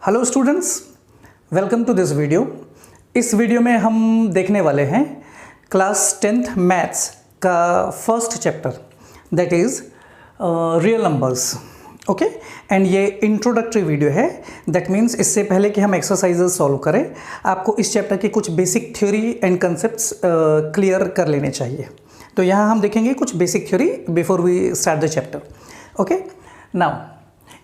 Hello students, welcome to this video. इस video में हम देखने वाले हैं क्लास 10th मैथ्स का first chapter that is real numbers. Okay, and ये इंट्रोडक्टरी वीडियो है। दैट मीन्स इससे पहले कि हम एक्सरसाइजेस सॉल्व करें, आपको इस चैप्टर की कुछ basic theory and concepts clear कर लेने चाहिए। तो यहाँ हम देखेंगे कुछ basic theory before we start the chapter. Okay, now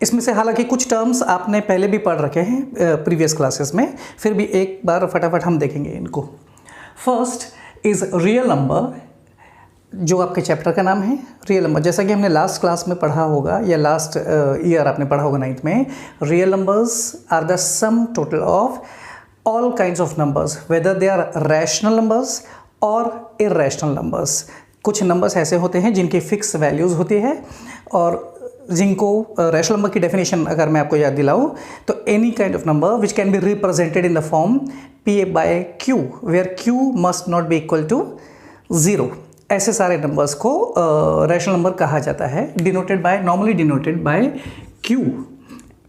इसमें से हालांकि कुछ टर्म्स आपने पहले भी पढ़ रखे हैं प्रीवियस क्लासेस में, फिर भी एक बार फटाफट हम देखेंगे इनको। फर्स्ट इज़ रियल नंबर, जो आपके चैप्टर का नाम है रियल नंबर। जैसा कि हमने लास्ट क्लास में पढ़ा होगा या लास्ट ईयर आपने पढ़ा होगा 9th में, real numbers are the sum total of all kinds of numbers whether they are rational numbers और इरेशनल नंबर्स। कुछ नंबर्स ऐसे होते हैं जिनकी फिक्स वैल्यूज़ होती है, और जिनको रैशनल नंबर की डेफिनेशन अगर मैं आपको याद दिलाऊं तो any kind of number which can be represented in the form p by q where q must not be equal to 0। ऐसे सारे नंबर्स को रैशनल नंबर कहा जाता है, normally denoted by Q.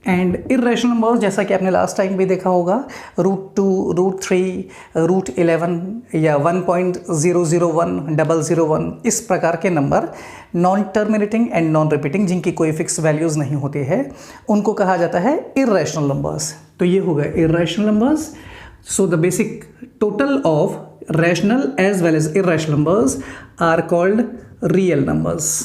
And irrational numbers, जैसा कि आपने last time भी देखा होगा, √2, √3, √11 या 1.001, 001, इस प्रकार के number non terminating and non repeating, जिनकी कोई फिक्स वैल्यूज़ नहीं होती है, उनको कहा जाता है इरेशनल नंबर्स। तो ये हो गए irrational numbers. So the basic total of rational as well as irrational numbers are called real numbers.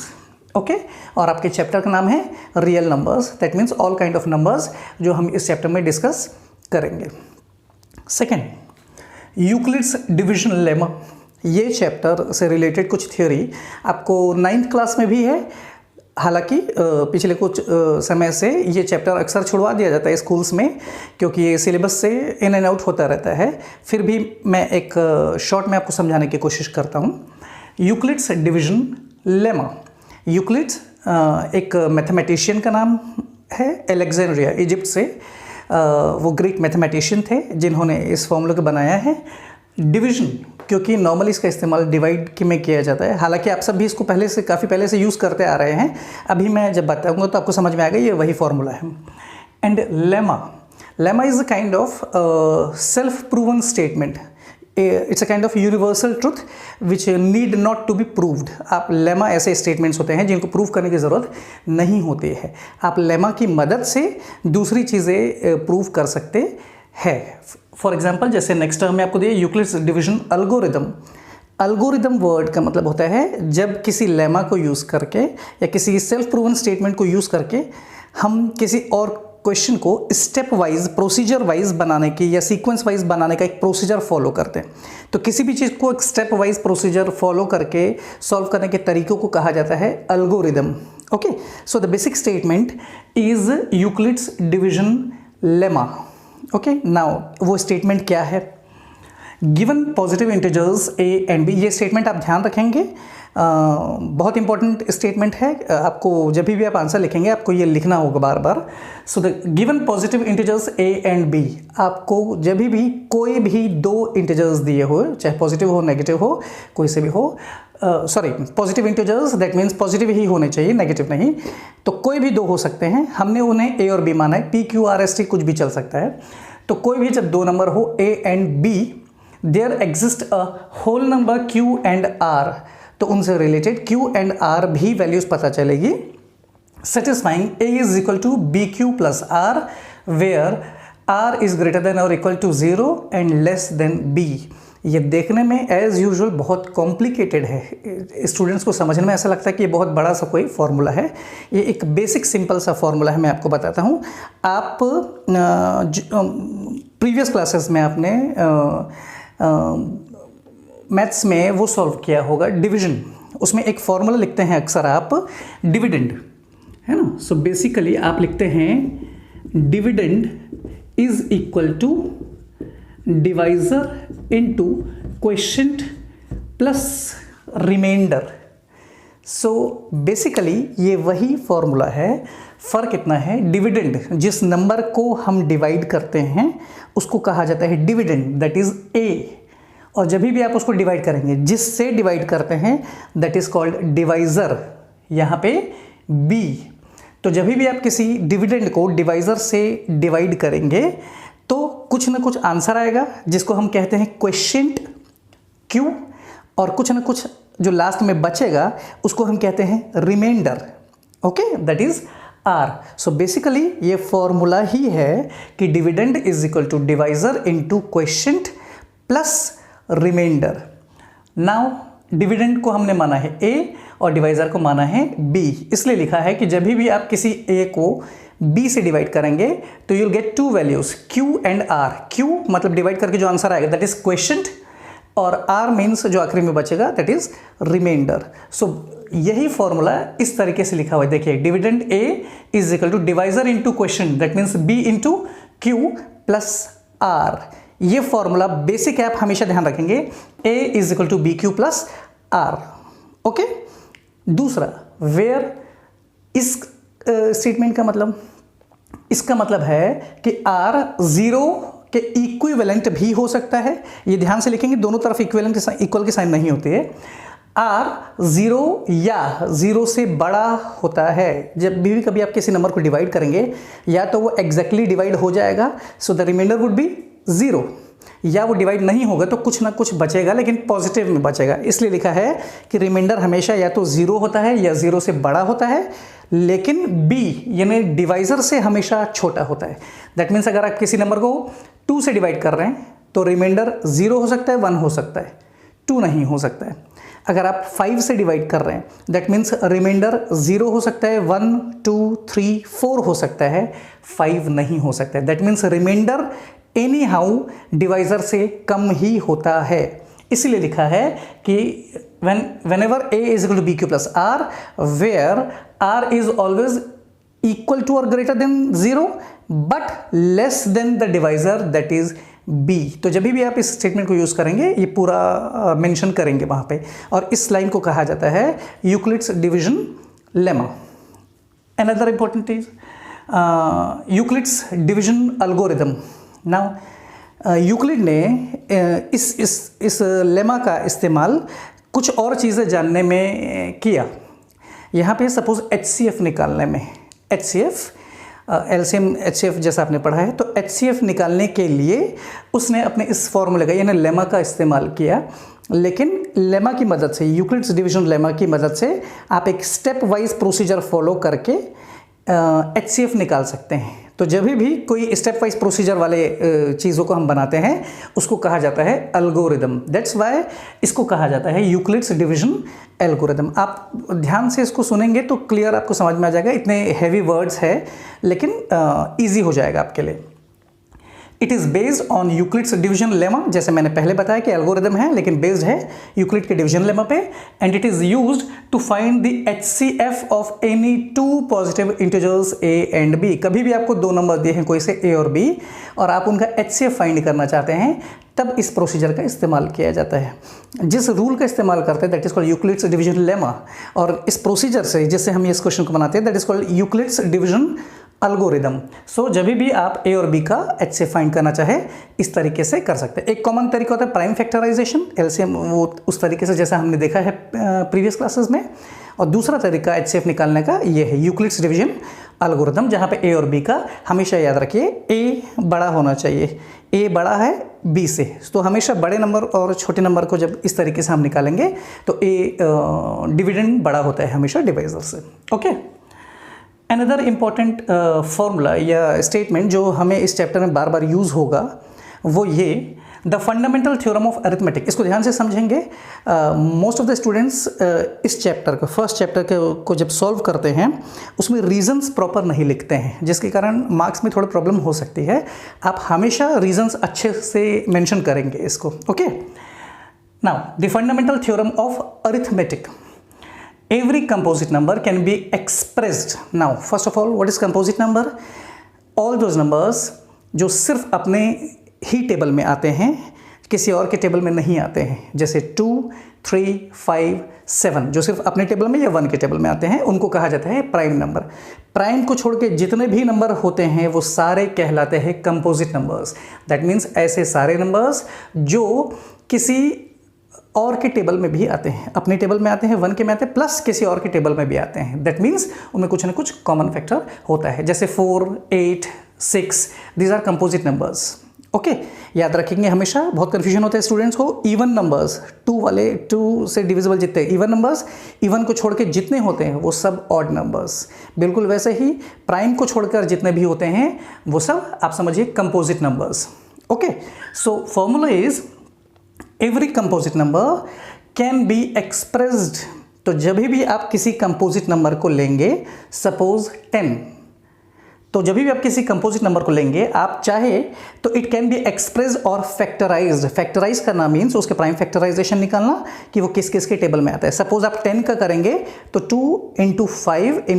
Okay, और आपके चैप्टर का नाम है real numbers. That means all kind of numbers जो हम इस चैप्टर में डिस्कस करेंगे। Second, Euclid's division lemma. ये चैप्टर से रिलेटेड कुछ थ्योरी आपको 9th क्लास में भी है। हालांकि पिछले कुछ समय से ये चैप्टर अक्सर छुड़वा दिया जाता है स्कूल्स में, क्योंकि ये सिलेबस से इन एंड आउट होता रहता है। फिर भी मैं एक शॉर्ट में आपको समझाने की कोशिश करता हूँ। Euclid's division lemma. यूक्लिड्स एक मैथमेटिशियन का नाम है, अलेक्जेंड्रिया इजिप्ट से। वो ग्रीक मैथमेटिशियन थे जिन्होंने इस फॉर्मूला को बनाया है। डिवीजन, क्योंकि नॉर्मली इसका इस्तेमाल डिवाइड में किया जाता है। हालांकि आप सब भी इसको काफ़ी पहले से यूज़ करते आ रहे हैं। अभी मैं जब बताऊंगा तो आपको समझ में आएगा ये वही फॉर्मूला है। And lemma is a kind of self proven statement. It's a kind of universal truth which need not to be proved. आप लेमा ऐसे स्टेटमेंट्स होते हैं जिनको प्रूव करने की ज़रूरत नहीं होती है। आप लेमा की मदद से दूसरी चीज़ें प्रूव कर सकते हैं। फॉर एग्जाम्पल, जैसे नेक्स्ट टर्म में आपको दिए Euclid's division algorithm. Algorithm word का मतलब होता है जब किसी लेमा को यूज़ करके या किसी सेल्फ प्रूवन स्टेटमेंट को यूज़ करके हम किसी और क्वेश्चन को स्टेप वाइज, प्रोसीजर वाइज बनाने की या सीक्वेंस वाइज बनाने का एक प्रोसीजर फॉलो करते हैं। तो किसी भी चीज़ को एक स्टेप वाइज प्रोसीजर फॉलो करके सॉल्व करने के तरीकों को कहा जाता है algorithm. Okay, so the basic statement is Euclid's division lemma. Okay, now वो स्टेटमेंट क्या है? Given positive integers a and b। ये स्टेटमेंट आप ध्यान रखेंगे, बहुत इंपॉर्टेंट स्टेटमेंट है। आपको जब भी आप आंसर लिखेंगे आपको ये लिखना होगा बार बार। So the given positive integers a and b, आपको जब भी कोई भी दो इंटीजर्स दिए हो, चाहे पॉजिटिव हो नेगेटिव हो, कोई से भी हो, sorry positive integers, that means positive ही होने चाहिए, नेगेटिव नहीं। तो कोई भी दो हो सकते हैं, हमने उन्हें a और b माना है। p q r s t कुछ भी चल सकता है। तो कोई भी जब दो नंबर हो a and b, there exist a whole number q and r, तो उनसे रिलेटेड q एंड r भी वैल्यूज पता चलेगी। Satisfying a is equal to bq plus r where r is greater than or equal to 0 and less than b। ये देखने में as usual बहुत complicated है। स्टूडेंट्स को समझने में ऐसा लगता है कि ये बहुत बड़ा सा कोई फॉर्मूला है। ये एक बेसिक सिंपल सा फॉर्मूला है, मैं आपको बताता हूँ। आप प्रीवियस क्लासेस में आपने मैथ्स में वो सॉल्व किया होगा डिवीजन। उसमें एक फॉर्मूला लिखते हैं अक्सर आप, डिविडेंड, है ना। सो बेसिकली आप लिखते हैं dividend is equal to divisor into quotient plus remainder. So basically ये वही फॉर्मूला है। फ़र्क इतना है, डिविडेंड, जिस नंबर को हम डिवाइड करते हैं उसको कहा जाता है डिविडेंड, दैट इज़ a। और जब भी आप उसको डिवाइड करेंगे, जिससे डिवाइड करते हैं, दैट इज़ कॉल्ड डिवाइज़र, यहाँ पे b। तो जब भी आप किसी डिविडेंड को डिवाइज़र से डिवाइड करेंगे तो कुछ ना कुछ आंसर आएगा जिसको हम कहते हैं क्वेश्चंट Q, और कुछ ना कुछ जो लास्ट में बचेगा उसको हम कहते हैं remainder, okay, that is R। So basically ये फॉर्मूला ही है कि dividend is equal to divisor into quotient plus remainder. Now dividend को हमने माना है A और डिवाइजर को माना है B, इसलिए लिखा है कि जब भी आप किसी A को B से डिवाइड करेंगे तो you will get to values Q and R। Q मतलब डिवाइड करके जो आंसर आएगा दैट इज क्वेश्चंट, और R मीन्स जो आखिरी में बचेगा दैट इज रिमाइंडर। सो यही फॉर्मूला इस तरीके से लिखा हुआ है, देखिए dividend A is equal to divisor into quotient that means B into Q plus R। ये फॉर्मूला बेसिक है, आप हमेशा ध्यान रखेंगे, A is equal to B Q plus R, okay. दूसरा, वेयर इस स्टेटमेंट का मतलब, इसका मतलब है कि R 0 के इक्विवेलेंट भी हो सकता है। ये ध्यान से लिखेंगे, दोनों तरफ इक्वल के साइन नहीं होते हैं। R 0 या 0 से बड़ा होता है। जब भी कभी आप किसी नंबर को डिवाइड करेंगे या तो वो एग्जैक्टली डिवाइड हो जाएगा, so the remainder would be 0, या वो डिवाइड नहीं होगा तो कुछ ना कुछ बचेगा लेकिन पॉजिटिव में बचेगा। इसलिए लिखा है कि रिमाइंडर हमेशा या तो 0 होता है या 0 से बड़ा होता है, लेकिन B यानी डिवाइजर से हमेशा छोटा होता है। दैट मीन्स अगर आप किसी नंबर को 2 से डिवाइड कर रहे हैं तो रिमाइंडर 0 हो सकता है, 1 हो सकता है, 2 नहीं हो सकता है। अगर आप 5 से डिवाइड कर रहे हैं दैट मीन्स रिमाइंडर 0 हो सकता है, 1, 2, 3, 4 हो सकता है, 5 नहीं हो सकता है। That means remainder any how divisor से कम ही होता है। इसलिए लिखा है कि whenever A is equal to BQ plus R, where R is always equal to or greater than 0 but less than the divisor that is B। तो जब भी आप इस स्टेटमेंट को यूज़ करेंगे ये पूरा मेंशन करेंगे वहाँ पे, और इस लाइन को कहा जाता है Euclid's division lemma. Another important is Euclid's division algorithm. Now Euclid ने इस लेमा का इस्तेमाल कुछ और चीज़ें जानने में किया। यहाँ पे सपोज HCF निकालने में, HCF एलसीएम HCF जैसा आपने पढ़ा है, तो HCF निकालने के लिए उसने अपने इस फॉर्मूले का यानी लेमा का इस्तेमाल किया। लेकिन लेमा की मदद से, यूक्लिड्स डिवीजन लेमा की मदद से आप एक स्टेप वाइज प्रोसीजर फॉलो करके HCF निकाल सकते हैं। तो जब भी कोई स्टेप वाइज प्रोसीजर वाले चीज़ों को हम बनाते हैं उसको कहा जाता है एल्गोरिदम। दैट्स वाई इसको कहा जाता है यूक्लिड्स डिवीजन एल्गोरिदम। आप ध्यान से इसको सुनेंगे तो क्लियर आपको समझ में आ जाएगा, इतने हैवी वर्ड्स है लेकिन ईजी हो जाएगा आपके लिए। It is based on Euclid's division lemma, जैसे मैंने पहले बताया कि एल्गोरिदम है लेकिन बेस्ड है यूक्लिड के डिवीजन लेमा पे। And it is used to find the HCF of any 2 positive integers A and B। कभी भी आपको 2 नंबर दिए हैं कोई से A और B और आप उनका HCF फाइंड करना चाहते हैं तब इस प्रोसीजर का इस्तेमाल किया जाता है। जिस रूल का इस्तेमाल करते हैं that is called Euclid's division lemma, और इस प्रोसीजर से जिससे हम इस क्वेश्चन को बनाते हैं that is called Euclid's division algorithm. So जब भी आप A और B का HCF फाइंड करना चाहे इस तरीके से कर सकते हैं। एक कॉमन तरीका होता है प्राइम फैक्टराइजेशन, LCM वो उस तरीके से जैसा हमने देखा है प्रीवियस क्लासेस में, और दूसरा तरीका HCF निकालने का ये है यूक्लिड्स डिवीजन एल्गोरिदम, जहाँ पे A और B का हमेशा याद रखिए A बड़ा होना चाहिए, A बड़ा है B से, तो हमेशा बड़े नंबर और छोटे नंबर को जब इस तरीके से हम निकालेंगे तो A डिविडेंड बड़ा होता है हमेशा डिवाइजर से, ओके। अनदर इम्पॉर्टेंट फॉर्मूला या स्टेटमेंट जो हमें इस चैप्टर में बार बार यूज़ होगा वो ये the fundamental theorem of arithmetic. इसको ध्यान से समझेंगे। मोस्ट ऑफ द स्टूडेंट्स इस चैप्टर को, फर्स्ट चैप्टर को जब सॉल्व करते हैं उसमें रीजंस प्रॉपर नहीं लिखते हैं, जिसके कारण मार्क्स में थोड़ी प्रॉब्लम हो सकती है। आप हमेशा रीजंस अच्छे से मेंशन करेंगे इसको, okay. Now the fundamental theorem of arithmetic. Every composite number can be expressed. Now, first of all, what is composite number? All those numbers जो सिर्फ अपने ही टेबल में आते हैं, किसी और के टेबल में नहीं आते हैं, जैसे 2, 3, 5, 7 जो सिर्फ अपने टेबल में या 1 के टेबल में आते हैं उनको कहा जाता है प्राइम नंबर। प्राइम को छोड़ के जितने भी नंबर होते हैं वो सारे कहलाते हैं कंपोजिट नंबर्स। दैट मीन्स ऐसे सारे नंबर्स जो किसी और के टेबल में भी आते हैं, अपने टेबल में आते हैं, 1 के में आते हैं, प्लस किसी और के टेबल में भी आते हैं। दैट मीन्स उनमें कुछ ना कुछ कॉमन फैक्टर होता है, जैसे 4, 8, 6, these are composite numbers. Okay, याद रखेंगे हमेशा, बहुत कन्फ्यूजन होता है स्टूडेंट्स को। इवन नंबर्स, 2 से डिविजिबल जितने इवन नंबर्स, इवन को छोड़ के जितने होते हैं वो सब ऑड नंबर्स। बिल्कुल वैसे ही प्राइम को छोड़कर जितने भी होते हैं वो सब आप समझिए composite numbers. Okay, so formula is every composite number can be expressed. तो जब भी आप किसी कंपोजिट नंबर को लेंगे, सपोज 10, तो जब भी आप किसी कंपोजिट नंबर को लेंगे, आप चाहे तो इट कैन बी एक्सप्रेस और फैक्टराइज्ड। फैक्टराइज करना मीन्स उसके प्राइम फैक्टराइजेशन निकालना कि वो किस किस के टेबल में आता है। सपोज आप 10 का करेंगे तो 2 × 5 ×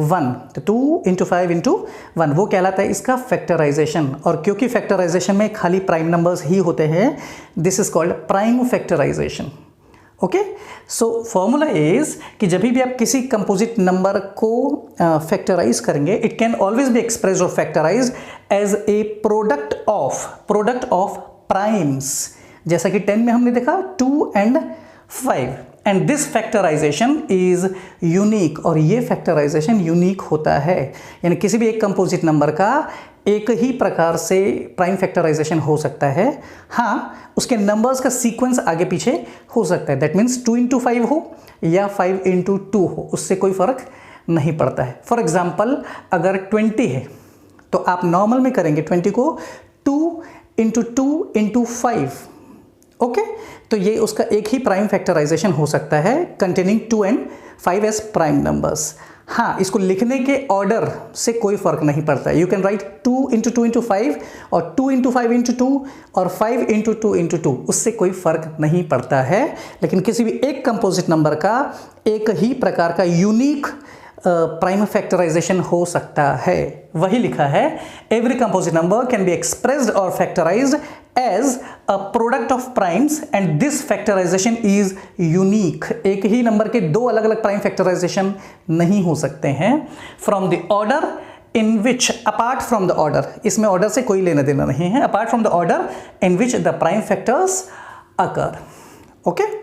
1, तो 2 × 5 × 1 वो कहलाता है इसका फैक्टराइजेशन। और क्योंकि फैक्टराइजेशन में खाली प्राइम नंबर्स ही होते हैं, this is called prime factorization. Okay, so formula is कि जब भी आप किसी कंपोजिट नंबर को फैक्टराइज करेंगे, it can always be express or factorize as a product of primes. जैसा कि 10 में हमने देखा 2 और 5, and this factorization is unique, और ये फैक्टराइजेशन यूनिक होता है। यानी किसी भी एक कंपोजिट नंबर का एक ही प्रकार से प्राइम फैक्टराइजेशन हो सकता है। हाँ, उसके नंबर्स का सीक्वेंस आगे पीछे हो सकता है। दैट मीन्स 2 × 5 हो या 5 × 2 हो, उससे कोई फर्क नहीं पड़ता है। फॉर एग्जाम्पल अगर 20 है तो आप नॉर्मल में करेंगे 20 को 2 × 2 × 5। ओके, तो ये उसका एक ही प्राइम फैक्टराइजेशन हो सकता है, कंटेनिंग 2 और 5 एज प्राइम नंबर्स। हाँ, इसको लिखने के ऑर्डर से कोई फर्क नहीं पड़ता है। यू कैन राइट 2 × 2 × 5 और 2 × 5 × 2 और 5 × 2 × 2, उससे कोई फर्क नहीं पड़ता है। लेकिन किसी भी एक कंपोजिट नंबर का एक ही प्रकार का यूनिक प्राइम फैक्टराइजेशन हो सकता है। वही लिखा है, every composite number can be expressed or factorized as a product of primes and this factorization is unique. एक ही नंबर के दो अलग अलग प्राइम फैक्टराइजेशन नहीं हो सकते हैं। From the order in which, apart from the order, इसमें ऑर्डर से कोई लेना देना नहीं है, apart from the order in which the prime factors occur. Okay.